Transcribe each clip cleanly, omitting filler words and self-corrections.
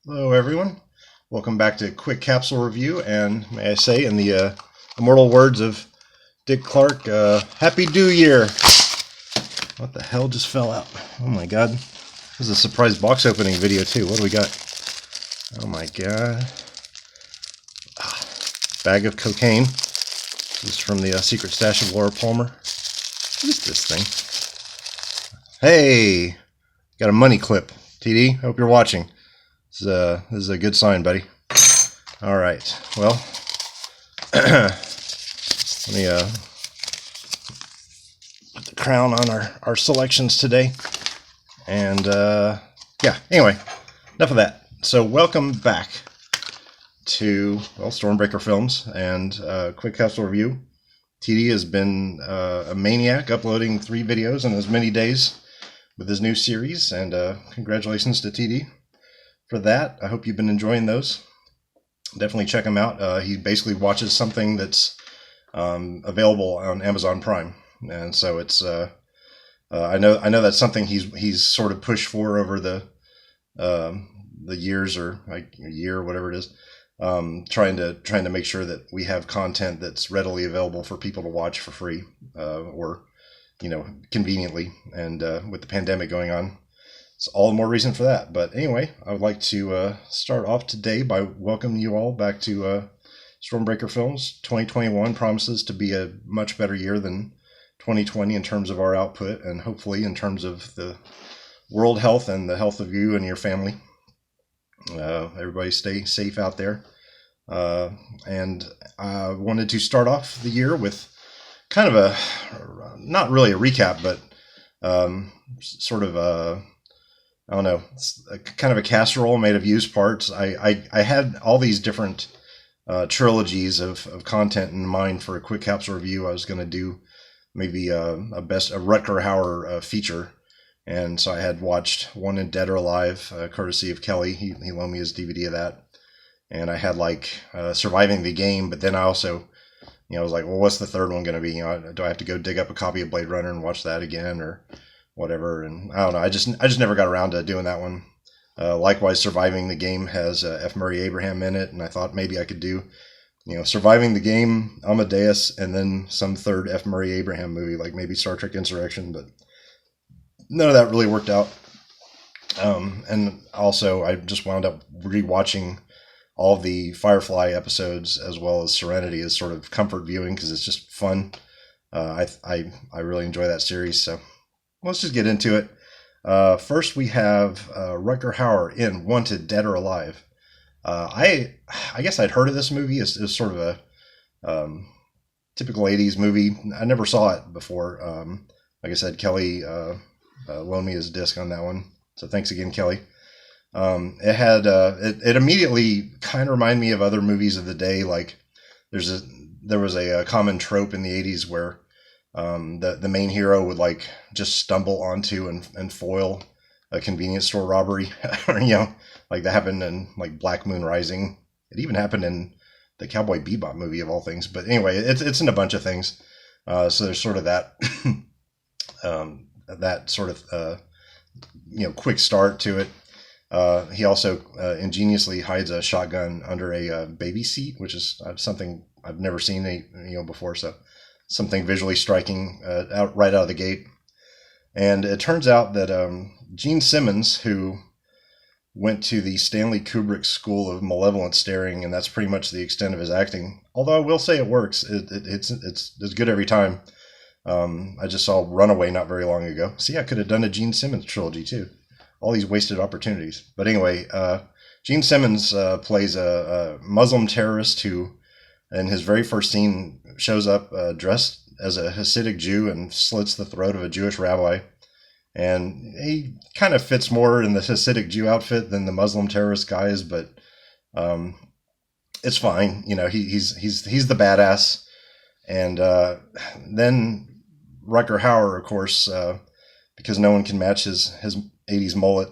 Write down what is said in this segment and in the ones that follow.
Hello, everyone. Welcome back to Quick Capsule Review, and may I say, in the immortal words of Dick Clark, Happy New Year! What the hell just fell out? Oh my god. This is a surprise box opening video, too. What do we got? Oh my god. Bag of cocaine. This is from the secret stash of Laura Palmer. What is this thing? Hey! Got a money clip. TD, hope you're watching. This is a good sign, buddy. All right. Well, let me put the crown on our selections today. And yeah, anyway, enough of that. So welcome back to, well, Stormbreaker Films and Quick Capsule Review. TD has been a maniac, uploading 3 videos in as many days with his new series. And congratulations to TD for that. I hope you've been enjoying those. Definitely check him out. He basically watches something that's available on Amazon Prime, and so it's I know that's something he's sort of pushed for over the years, or like a year or whatever it is, trying to make sure that we have content that's readily available for people to watch for free, or conveniently. And with the pandemic going on, it's all the more reason for that. But anyway, I would like to start off today by welcoming you all back to Stormbreaker Films. 2021 promises to be a much better year than 2020 in terms of our output, and hopefully in terms of the world health and the health of you and your family. Everybody stay safe out there. And I wanted to start off the year with kind of a, not really a recap, but sort of a, I don't know, kind of a casserole made of used parts. I had all these different trilogies of content in mind for a quick capsule review. I was going to do maybe a Rutger Hauer feature, and so I had watched One in Dead or Alive, courtesy of Kelly. He loaned me his DVD of that, and I had like Surviving the Game. But then I also, I was like, well, what's the third one going to be? Do I have to go dig up a copy of Blade Runner and watch that again, or whatever? And I don't know. I just never got around to doing that one. Likewise, Surviving the Game has F. Murray Abraham in it, and I thought maybe I could do, Surviving the Game, Amadeus, and then some third F. Murray Abraham movie, like maybe Star Trek Insurrection, but none of that really worked out. And also, I just wound up rewatching all of the Firefly episodes as well as Serenity as sort of comfort viewing, because it's just fun. I really enjoy that series, so let's just get into it. First, we have Rutger Hauer in Wanted, Dead or Alive. I guess I'd heard of this movie as sort of a typical 80s movie. I never saw it before. Like I said, Kelly loaned me his disc on that one, so thanks again, Kelly. It had it immediately kind of reminded me of other movies of the day. Like there was a common trope in the 80s where the main hero would like just stumble onto and foil a convenience store robbery, or like that happened in like Black Moon Rising. It even happened in the Cowboy Bebop movie of all things. But anyway, it's in a bunch of things. So there's sort of that that sort of quick start to it. He also ingeniously hides a shotgun under a baby seat, which is something I've never seen before. So something visually striking right out of the gate. And it turns out that Gene Simmons, who went to the Stanley Kubrick School of Malevolent Staring, and that's pretty much the extent of his acting. Although I will say it works. It's good every time. I just saw Runaway not very long ago. See, I could have done a Gene Simmons trilogy too. All these wasted opportunities. But anyway, Gene Simmons plays a Muslim terrorist who, in his very first scene, shows up dressed as a Hasidic Jew and slits the throat of a Jewish rabbi. And he kind of fits more in the Hasidic Jew outfit than the Muslim terrorist guys, but it's fine. He's the badass. And then Rutger Hauer, of course, because no one can match his 80s mullet,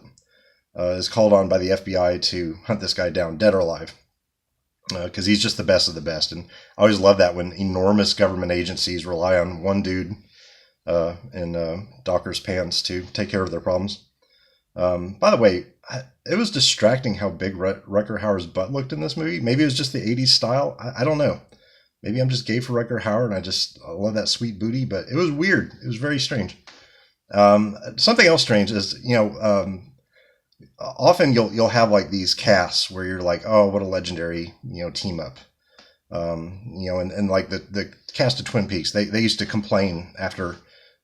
is called on by the FBI to hunt this guy down, dead or alive. Because he's just the best of the best. And I always love that when enormous government agencies rely on one dude in Docker's pants to take care of their problems. By the way, it was distracting how big Rutger Hauer's butt looked in this movie. Maybe it was just the '80s style. I don't know. Maybe I'm just gay for Rutger Hauer and I love that sweet booty. But it was weird. It was very strange. Something else strange is, often you'll have like these casts where you're like, oh, what a legendary team up. And like the cast of Twin Peaks, they used to complain after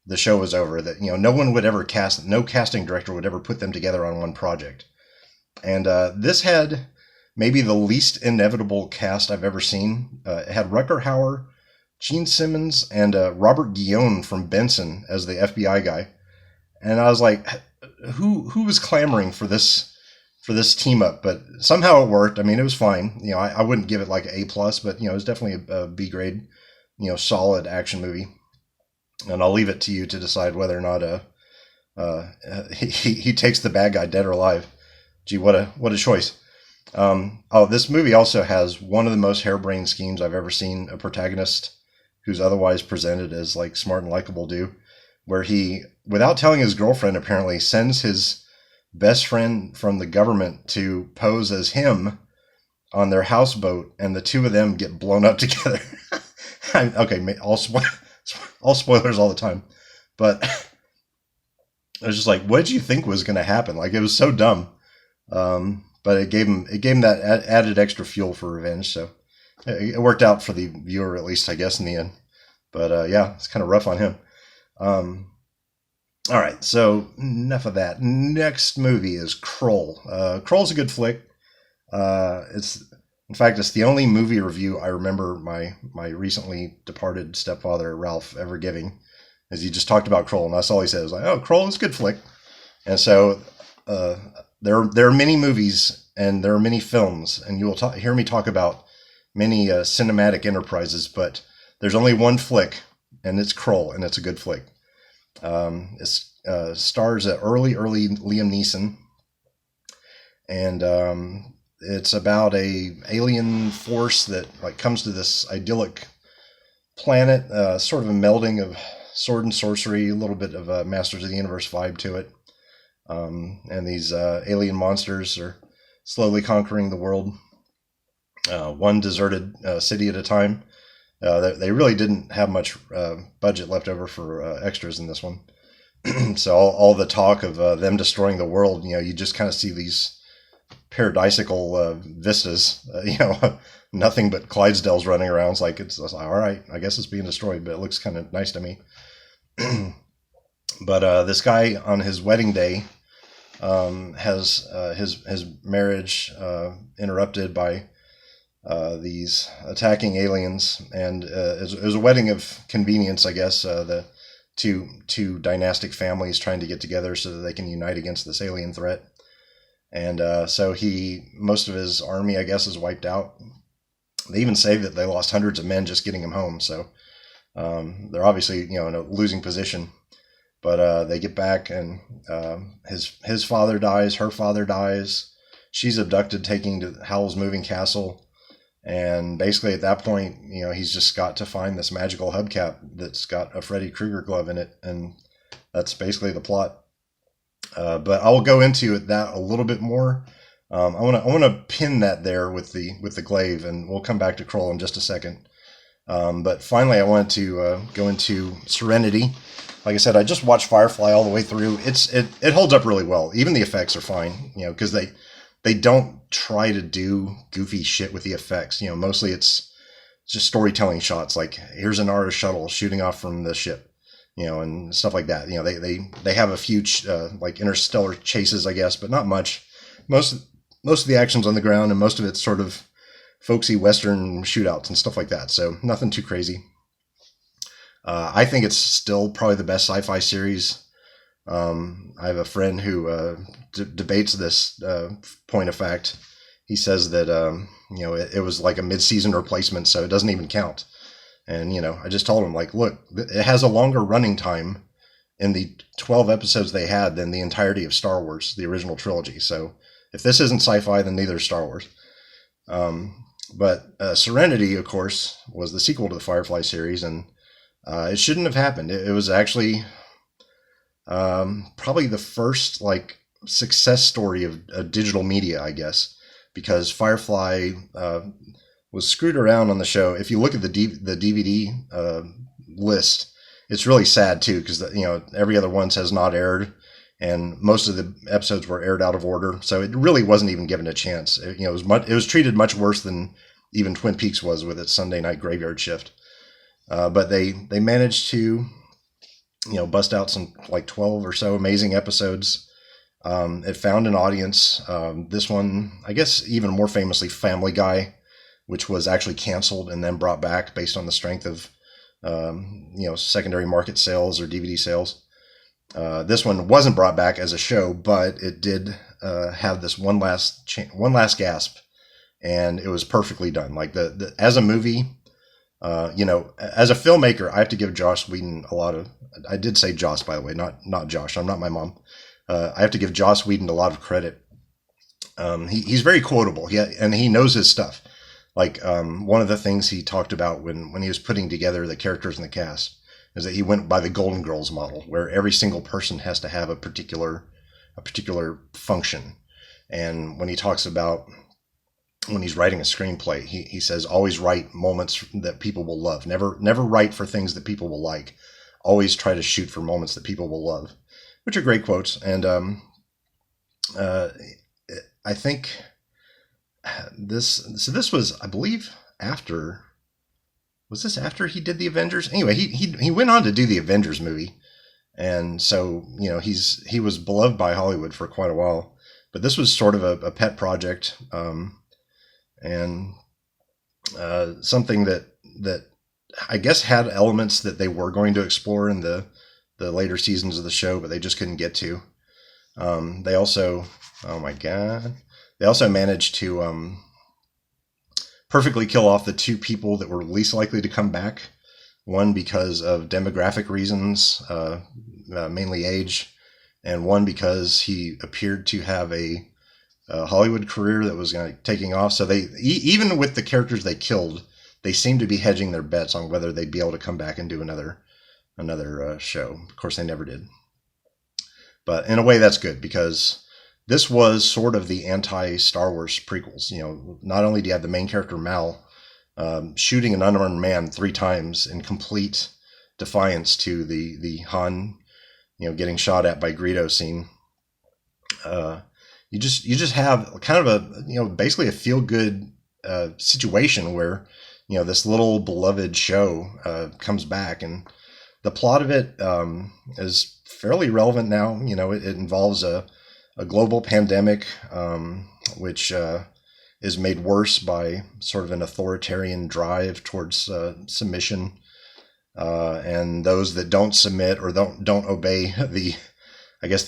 the show was over that no one would ever cast, no casting director would ever put them together on one project. And this had maybe the least inevitable cast I've ever seen. It had Rutger Hauer, Gene Simmons, and Robert Guillaume from Benson as the FBI guy. And I was like, who was clamoring for this team up? But somehow it worked. I mean, it was fine. I wouldn't give it like an A+, but it was definitely a B grade, solid action movie. And I'll leave it to you to decide whether or not he takes the bad guy dead or alive. Gee, what a choice. This movie also has one of the most harebrained schemes I've ever seen a protagonist who's otherwise presented as like smart and likable do, where he, without telling his girlfriend, apparently sends his best friend from the government to pose as him on their houseboat, and the two of them get blown up together. Okay, all spoilers all the time, but I was just like, what did you think was going to happen? Like, it was so dumb, but it gave him that added extra fuel for revenge. So it worked out for the viewer, at least, I guess, in the end. But yeah, it's kind of rough on him. All right, so enough of that. Next movie is Krull. Krull's a good flick. In fact, it's the only movie review I remember my recently departed stepfather Ralph ever giving, is he just talked about Krull, and that's all he said. It was like, oh, Krull is a good flick. And so there are many movies and there are many films, and you will hear me talk about many cinematic enterprises, but there's only one flick, and it's Krull, and it's a good flick. It stars early Liam Neeson, and it's about a alien force that like comes to this idyllic planet, sort of a melding of sword and sorcery, a little bit of a Masters of the Universe vibe to it. And these alien monsters are slowly conquering the world, one deserted city at a time. They really didn't have much budget left over for extras in this one. So all the talk of them destroying the world, you just kind of see these paradisical vistas, nothing but Clydesdales running around. It's like, it's all right, I guess it's being destroyed, but it looks kind of nice to me. But this guy on his wedding day has his marriage interrupted by these attacking aliens, and it was a wedding of convenience, I guess. The two dynastic families trying to get together so that they can unite against this alien threat. And so most of his army, I guess, is wiped out. They even say that they lost hundreds of men just getting him home. So they're obviously, in a losing position. But they get back, and his father dies, her father dies. She's abducted, taken to Howl's Moving Castle. And basically at that point, he's just got to find this magical hubcap that's got a Freddy Krueger glove in it. And that's basically the plot. But I will go into that a little bit more. I want to pin that there with the glaive, and we'll come back to Krull in just a second. But finally, I wanted to go into Serenity. Like I said, I just watched Firefly all the way through. It holds up really well. Even the effects are fine, because they don't try to do goofy shit with the effects. Mostly it's just storytelling shots. Like, here's an Argus shuttle shooting off from the ship, and stuff like that. They have a few like interstellar chases, I guess, but not much. Most of the action's on the ground, and most of it's sort of folksy Western shootouts and stuff like that. So nothing too crazy. I think it's still probably the best sci-fi series. I have a friend who debates this point of fact. He says that it was like a mid-season replacement, so it doesn't even count. And I just told him, like, look, it has a longer running time in the 12 episodes they had than the entirety of Star Wars, the original trilogy. So if this isn't sci-fi, then neither is Star Wars. But Serenity, of course, was the sequel to the Firefly series, and it shouldn't have happened. It was actually probably the first like success story of digital media, I guess, because Firefly was screwed around on the show. If you look at the DVD list, it's really sad too, because every other one says not aired, and most of the episodes were aired out of order. So it really wasn't even given a chance. It was treated much worse than even Twin Peaks was with its Sunday night graveyard shift. But they managed to bust out some like 12 or so amazing episodes. It found an audience. This one, I guess, even more famously, Family Guy, which was actually canceled and then brought back based on the strength of secondary market sales or DVD sales. This one wasn't brought back as a show, but it did have this one last gasp, and it was perfectly done. Like as a movie, as a filmmaker, I have to give Joss Whedon a lot of. I did say Joss, by the way, not Josh. I'm not my mom. I have to give Joss Whedon a lot of credit. He's very quotable. And he knows his stuff. Like one of the things he talked about when he was putting together the characters in the cast is that he went by the Golden Girls model, where every single person has to have a particular function. And when he talks about when he's writing a screenplay, he says always write moments that people will love. Never write for things that people will like. Always try to shoot for moments that people will love, which are great quotes. And I think this was, I believe, after. Was this after he did the Avengers? Anyway, he went on to do the Avengers movie, and so he was beloved by Hollywood for quite a while. But this was sort of a pet project, and something that I guess had elements that they were going to explore in the later seasons of the show, but they just couldn't get to. They also, oh my god, they also managed to perfectly kill off the two people that were least likely to come back. One because of demographic reasons, mainly age, and one because he appeared to have a Hollywood career that was taking off. So they, even with the characters they killed, they seemed to be hedging their bets on whether they'd be able to come back and do another show. Of course, they never did. But in a way, that's good, because this was sort of the anti-Star Wars prequels. Not only do you have the main character Mal shooting an unarmed man 3 times in complete defiance to the Han, getting shot at by Greedo scene. You just have kind of a basically a feel-good situation where this little beloved show comes back, and the plot of it is fairly relevant now. It involves a global pandemic, which is made worse by sort of an authoritarian drive towards submission, and those that don't submit or don't obey the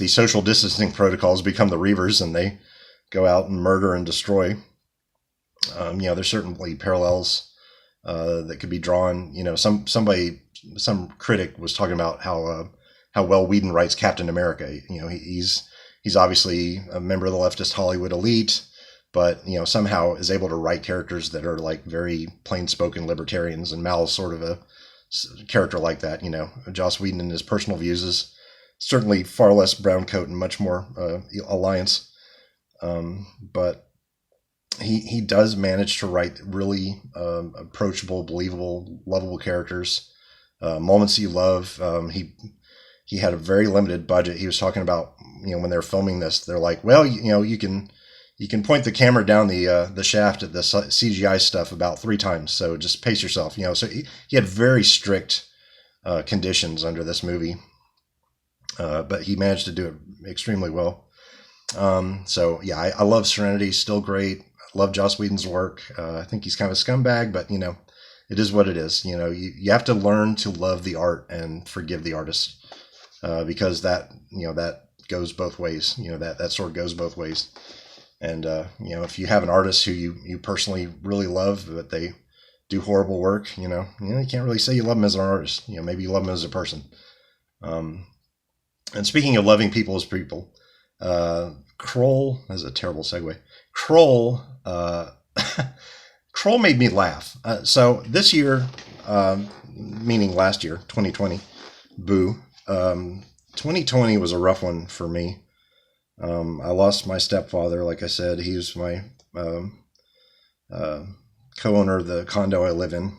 social distancing protocols become the Reavers, and they go out and murder and destroy. There's certainly parallels that could be drawn. Some critic was talking about how well Whedon writes Captain America. He's obviously a member of the leftist Hollywood elite, but somehow is able to write characters that are like very plain-spoken libertarians, and Mal's sort of a character like that. Joss Whedon in his personal views is certainly far less brown coat and much more alliance, but he does manage to write really approachable, believable, lovable characters, moments you love. He had a very limited budget. He was talking about, when they're filming this, they're like, well, you can point the camera down the shaft at the CGI stuff about 3 times, so just pace yourself. So he had very strict conditions under this movie, but he managed to do it extremely well. So yeah, I love Serenity. Still great. I love Joss Whedon's work. I think he's kind of a scumbag, but it is what it is. You have to learn to love the art and forgive the artist, because that goes both ways. That sword goes both ways. And if you have an artist who you personally really love, but they do horrible work, you can't really say you love them as an artist. Maybe you love them as a person. And speaking of loving people as people, Krull, that's a terrible segue. Krull made me laugh. So this year, meaning last year, 2020, boo. 2020 was a rough one for me. I lost my stepfather, like I said. He was my uh, co-owner of the condo I live in.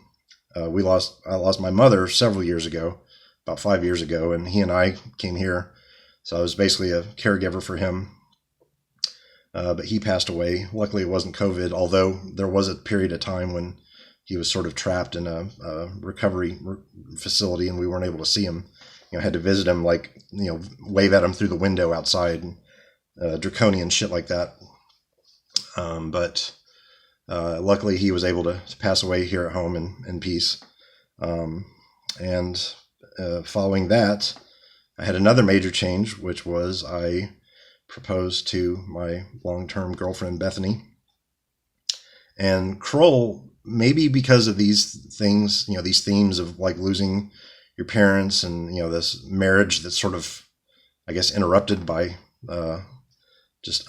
I lost my mother several years ago, about 5 years ago, and he and I came here. So I was basically a caregiver for him. But he passed away. Luckily, it wasn't COVID, although there was a period of time when he was sort of trapped in a recovery facility, and we weren't able to see him. Had to visit him, like, wave at him through the window outside, and draconian shit like that. But luckily, he was able to pass away here at home in peace. And following that, I had another major change, which was I proposed to my long-term girlfriend, Bethany. And Krull, maybe because of these things, these themes of like losing your parents and, this marriage that's sort of, I guess, interrupted by just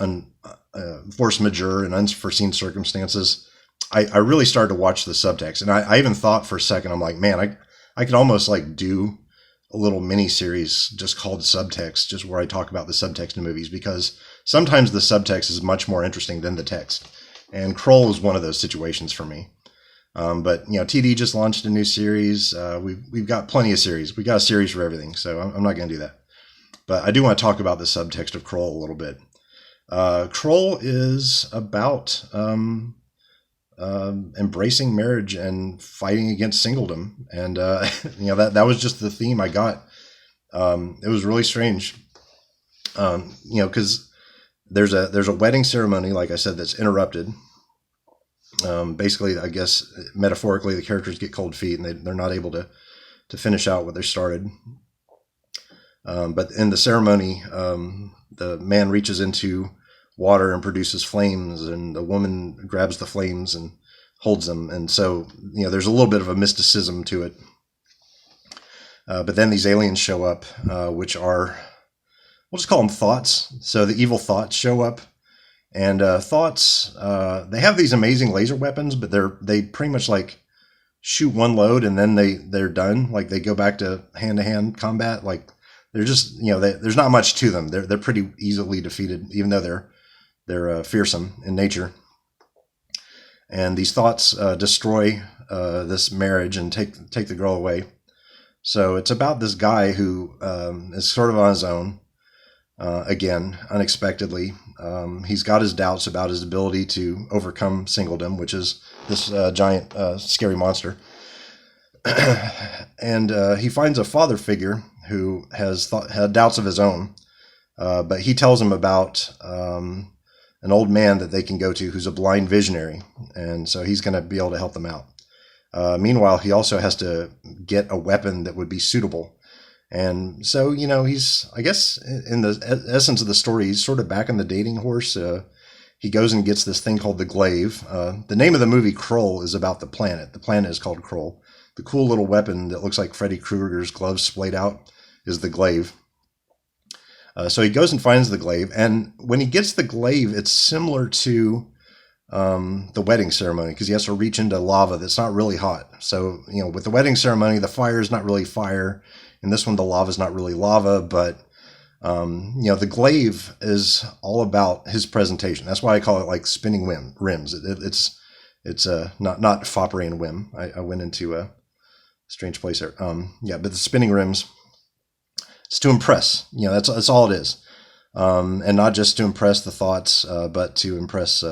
force majeure and unforeseen circumstances, I really started to watch the subtext. And I even thought for a second, I'm like, man, I could almost like do a little mini series just called Subtext, just where I talk about the subtext in movies, because sometimes the subtext is much more interesting than the text. And Krull is one of those situations for me. But TD just launched a new series. We've got plenty of series. We got a series for everything, so I'm not going to do that. But I do want to talk about the subtext of Krull a little bit. Krull is about embracing marriage and fighting against singledom, and that was just the theme I got. It was really strange, because there's a wedding ceremony, like I said, that's interrupted. Basically, I guess metaphorically, the characters get cold feet and they're not able to finish out what they started. But in the ceremony, the man reaches into water and produces flames, and the woman grabs the flames and holds them. And so, there's a little bit of a mysticism to it. But then these aliens show up, which are, we'll just call them thoughts. So the evil thoughts show up, and thoughts, they have these amazing laser weapons, but they pretty much like shoot one load and then they're done. Like they go back to hand-to-hand combat. Like they're just, there's not much to them. They're pretty easily defeated, even though they're fearsome in nature. And these thoughts destroy this marriage and take the girl away. So it's about this guy who is sort of on his own, again, unexpectedly. He's got his doubts about his ability to overcome singledom, which is this giant, scary monster. And he finds a father figure who had doubts of his own, but he tells him about an old man that they can go to who's a blind visionary, and so he's going to be able to help them out. Meanwhile, he also has to get a weapon that would be suitable. And so, he's, I guess, in the essence of the story, he's sort of back on the dating horse. He goes and gets this thing called the glaive. The name of the movie Krull is about the planet. The planet is called Krull. The cool little weapon that looks like Freddy Krueger's gloves splayed out is the glaive. So he goes and finds the glaive, and when he gets the glaive, it's similar to the wedding ceremony, because he has to reach into lava that's not really hot. So, with the wedding ceremony, the fire is not really fire. In this one, the lava is not really lava, but, the glaive is all about his presentation. That's why I call it like spinning rims. It's not foppery and whim. I went into a strange place there. But the spinning rims, it's to impress. That's all it is. And not just to impress the thoughts, but to impress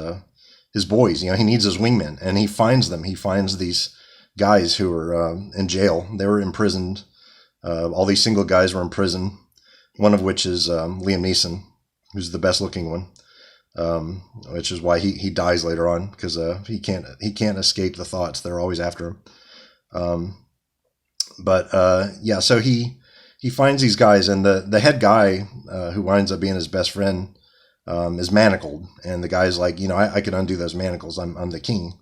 his boys. He needs his wingmen, and he finds them. He finds these guys who are in jail. They were imprisoned. All these single guys were in prison, one of which is Liam Neeson, who's the best looking one, which is why he dies later on, because he can't escape the thoughts. They're always after him. So he finds these guys, and the head guy who winds up being his best friend is manacled, and the guy's like, I can undo those manacles. I'm the king.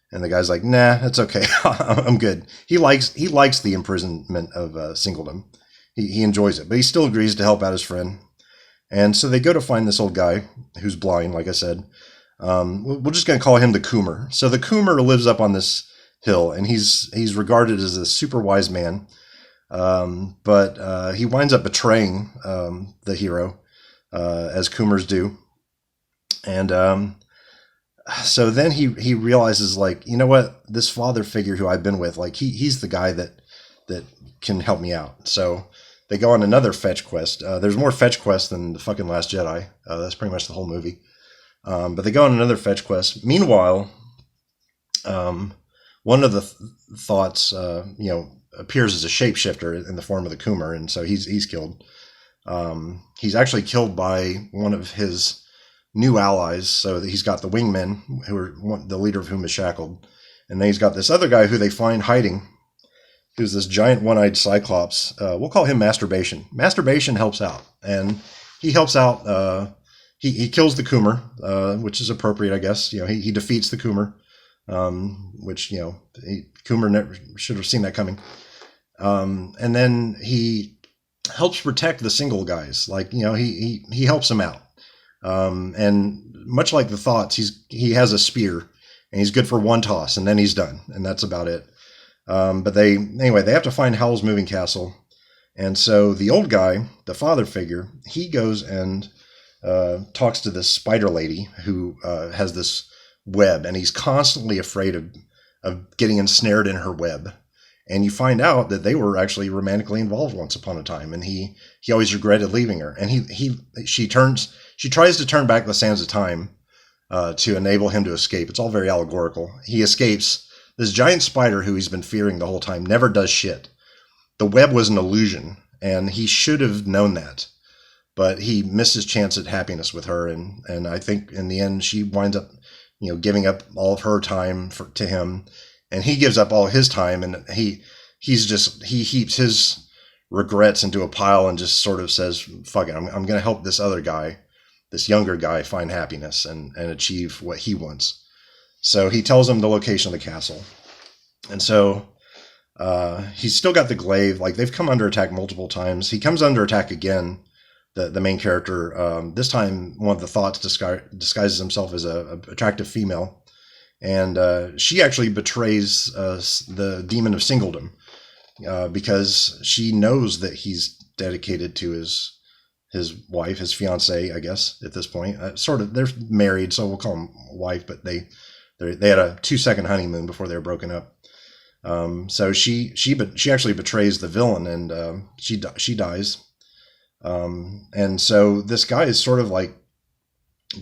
And the guy's like, nah, that's okay. I'm good. He likes the imprisonment of singledom. He enjoys it, but he still agrees to help out his friend. And so they go to find this old guy who's blind, like I said. We're just going to call him the Coomer. So the Coomer lives up on this hill, and he's regarded as a super wise man. But he winds up betraying the hero as Coomers do. And so then he realizes, like, you know what, this father figure who I've been with, like he's the guy that can help me out. So they go on another fetch quest. There's more fetch quests than the fucking Last Jedi. That's pretty much the whole movie. But they go on another fetch quest. Meanwhile, one of the thoughts, appears as a shapeshifter in the form of the Coomer, and so he's killed. He's actually killed by one of his new allies. So that he's got the wingmen, who are the leader of whom is shackled, and then he's got this other guy who they find hiding, who's this giant one-eyed cyclops. We'll call him Masturbation. Masturbation helps out, and he helps out. He kills the Coomer, which is appropriate, I guess. He defeats the Coomer, which Coomer never should have seen that coming. And then he helps protect the single guys. Like, he helps them out. And much like the Thoughts, he has a spear, and he's good for one toss, and then he's done, and that's about it. But they have to find Howl's Moving Castle, and so the old guy, the father figure, he goes and talks to this spider lady who has this web, and he's constantly afraid of getting ensnared in her web. And you find out that they were actually romantically involved once upon a time, and he always regretted leaving her. And she tries to turn back the sands of time to enable him to escape. It's all very allegorical. He escapes. This giant spider who he's been fearing the whole time never does shit. The web was an illusion, and he should have known that. But he missed his chance at happiness with her, and I think in the end she winds up, giving up all of her time to him, and he gives up all his time, and he heaps his regrets into a pile and just sort of says, "Fuck it, I'm going to help this other guy, this younger guy, find happiness and achieve what he wants." So he tells him the location of the castle, and so he's still got the glaive. Like, they've come under attack multiple times. He comes under attack again. The main character, this time one of the Thoughts disguises himself as a attractive female, and she actually betrays the demon of singledom, because she knows that he's dedicated to his wife, his fiancée, I guess, at this point. They're married, so we'll call them wife, but they had a 2-second honeymoon before they were broken up. So she actually betrays the villain, and she dies. And so this guy is sort of like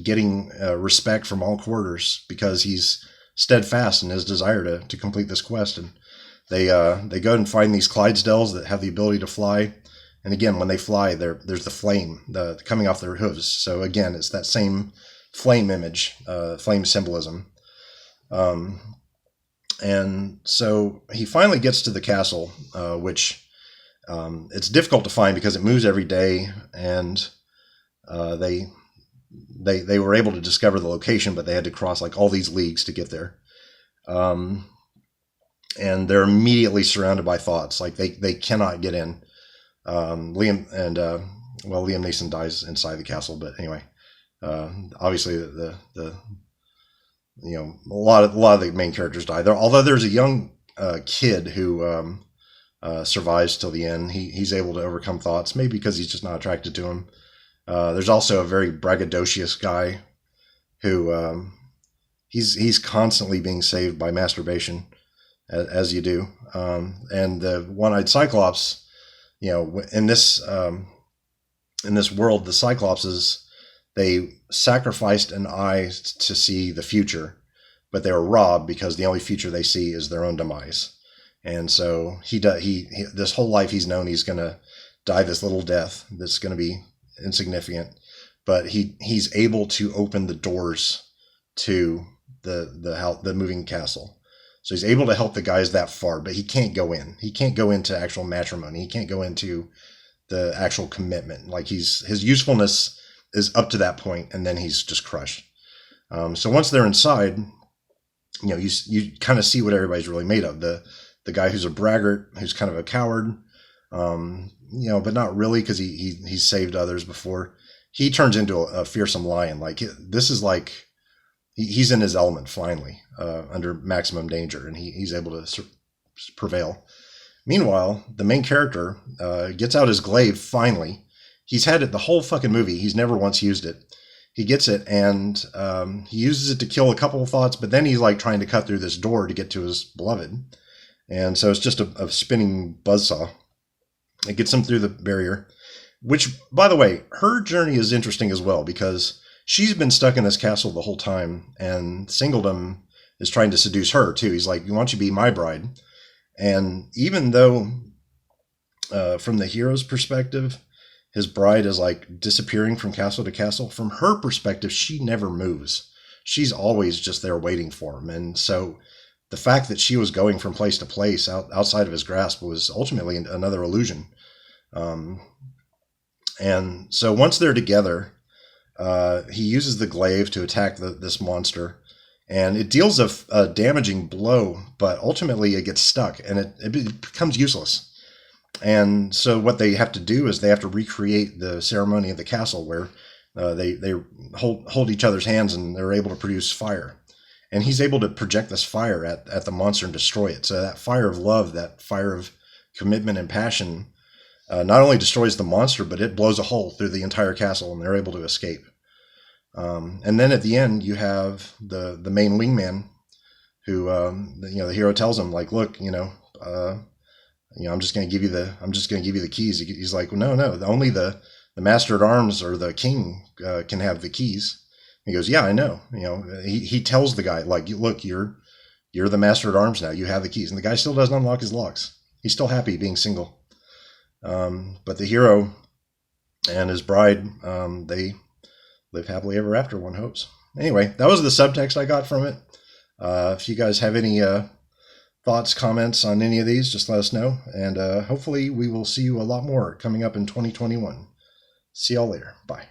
getting respect from all quarters because he's steadfast in his desire to complete this quest. And they go and find these Clydesdales that have the ability to fly. And again, when they fly, there's the flame coming off their hooves. So again, it's that same flame image, flame symbolism. And so he finally gets to the castle, which it's difficult to find because it moves every day, and they were able to discover the location, but they had to cross like all these leagues to get there. And they're immediately surrounded by Thoughts. Like they cannot get in. Liam Neeson dies inside the castle, but anyway, obviously a lot of the main characters die there. Although there's a young kid who survives till the end. He's able to overcome Thoughts, maybe because he's just not attracted to him. There's also a very braggadocious guy who he's constantly being saved by Masturbation, as you do. And the one-eyed Cyclops, in this world, the Cyclopses, they sacrificed an eye to see the future, but they were robbed because the only future they see is their own demise. And so he this whole life he's known he's going to die this little death that's going to be insignificant, but he's able to open the doors to the moving castle. So he's able to help the guys that far, but he can't go in. He can't go into actual matrimony. He can't go into the actual commitment. Like his usefulness is up to that point, and then he's just crushed. So once they're inside, you kind of see what everybody's really made of. The guy who's a braggart, who's kind of a coward, but not really, because he's saved others before. He turns into a fearsome lion. Like this is like he's in his element finally, under maximum danger, and he's able to prevail. Meanwhile, the main character gets out his glaive finally, He's had it the whole fucking movie. He's never once used it. He gets it, and he uses it to kill a couple of thoughts, but then he's like trying to cut through this door to get to his beloved. And so it's just a spinning buzzsaw. It gets him through the barrier, which, by the way, her journey is interesting as well, because she's been stuck in this castle the whole time, and Singledom is trying to seduce her too. He's like, why don't you be my bride? And even though, from the hero's perspective, his bride is like disappearing from castle to castle, from her perspective, she never moves. She's always just there waiting for him. And so the fact that she was going from place to place outside of his grasp was ultimately another illusion. And so once they're together, he uses the glaive to attack this monster, and it deals a damaging blow, but ultimately it gets stuck and it becomes useless. And so what they have to do is they have to recreate the ceremony of the castle where they hold each other's hands and they're able to produce fire. And he's able to project this fire at the monster and destroy it. So that fire of love, that fire of commitment and passion, not only destroys the monster, but it blows a hole through the entire castle and they're able to escape. And then at the end, you have the main wingman who, the hero tells him, like, look, I'm just going to give you the keys. He's like, well, no, only the master at arms or the king can have the keys. He goes, yeah, I know. He tells the guy, like, look, you're the master at arms now. You have the keys. And the guy still doesn't unlock his locks. He's still happy being single. But the hero and his bride, they live happily ever after, one hopes. Anyway, that was the subtext I got from it. If you guys have any thoughts, comments on any of these, just let us know. And hopefully we will see you a lot more coming up in 2021. See y'all later. Bye.